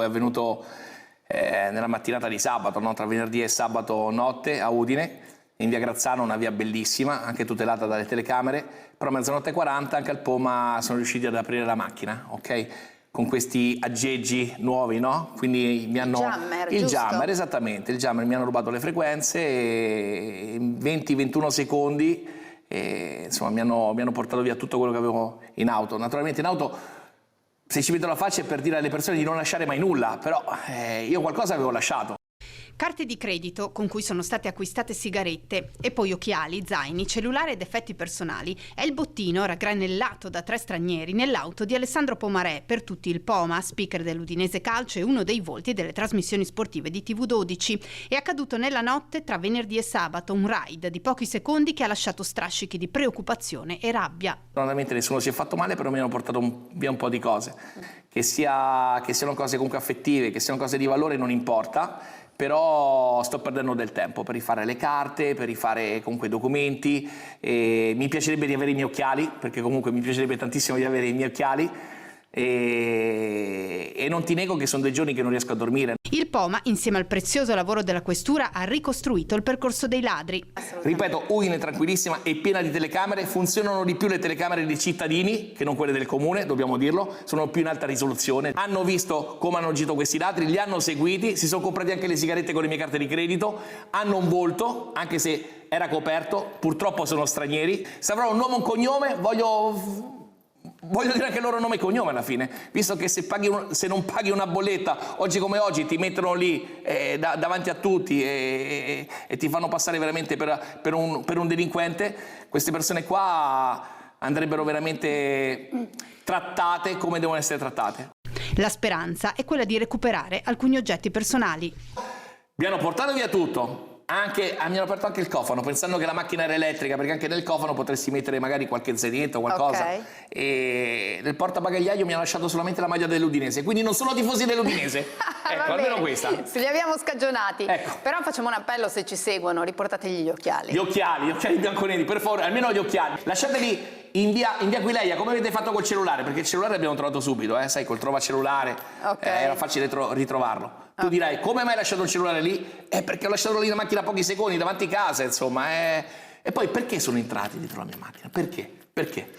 Poi è avvenuto nella mattinata di sabato, no? Tra venerdì e sabato notte a Udine, in via Grazzano, una via bellissima, anche tutelata dalle telecamere, però a mezzanotte e 40 anche al Poma sono riusciti ad aprire la macchina, ok? Con questi aggeggi nuovi, no? Quindi mi hanno... Il jammer, esattamente, il jammer, mi hanno rubato le frequenze e in 20-21 secondi insomma mi hanno portato via tutto quello che avevo in auto. Naturalmente in auto, se ci vedo la faccia, è per dire alle persone di non lasciare mai nulla, però io qualcosa avevo lasciato. Carte di credito con cui sono state acquistate sigarette e poi occhiali, zaini, cellulare ed effetti personali è il bottino raggranellato da 3 stranieri nell'auto di Alessandro Pomarè, per tutti il Poma, speaker dell'Udinese Calcio e uno dei volti delle trasmissioni sportive di TV12. È accaduto nella notte tra venerdì e sabato, un raid di pochi secondi che ha lasciato strascichi di preoccupazione e rabbia. Normalmente nessuno si è fatto male, però mi hanno portato via un po' di cose, che siano cose comunque affettive, che siano cose di valore, non importa. Però sto perdendo del tempo per rifare le carte, per rifare comunque i documenti, mi piacerebbe di avere i miei occhiali, perché comunque mi piacerebbe tantissimo di avere i miei occhiali, e non ti nego che sono 2 giorni che non riesco a dormire. Il Poma, insieme al prezioso lavoro della questura, ha ricostruito il percorso dei ladri. Ripeto, Udine è tranquillissima e piena di telecamere, funzionano di più le telecamere dei cittadini che non quelle del comune, dobbiamo dirlo, sono più in alta risoluzione. Hanno visto come hanno agito questi ladri, li hanno seguiti, si sono comprati anche le sigarette con le mie carte di credito, hanno un volto, anche se era coperto, purtroppo sono stranieri. Se avrò un nome e un cognome, voglio dire anche il loro nome e cognome alla fine, visto che se non paghi una bolletta, oggi come oggi ti mettono lì davanti a tutti e ti fanno passare veramente per un delinquente, queste persone qua andrebbero veramente trattate come devono essere trattate. La speranza è quella di recuperare alcuni oggetti personali. Mi hanno portato via tutto. Mi hanno aperto anche il cofano, pensando che la macchina era elettrica, perché anche nel cofano potresti mettere magari qualche zenetto o qualcosa. Okay. E nel portabagagliaio mi hanno lasciato solamente la maglia dell'Udinese, quindi non sono tifosi dell'Udinese. Ecco, almeno questa. Se li abbiamo scagionati. Ecco. Però facciamo un appello, se ci seguono, riportategli gli occhiali. Gli occhiali bianconeri, per favore, almeno gli occhiali. Lasciateli in via Aquileia, come avete fatto col cellulare, perché il cellulare l'abbiamo trovato subito, sai, col trova cellulare, era facile ritrovarlo. Tu dirai, come mai hai lasciato il cellulare lì? Perché ho lasciato lì la macchina pochi secondi, davanti a casa, insomma. E poi perché sono entrati dietro la mia macchina? Perché? Perché?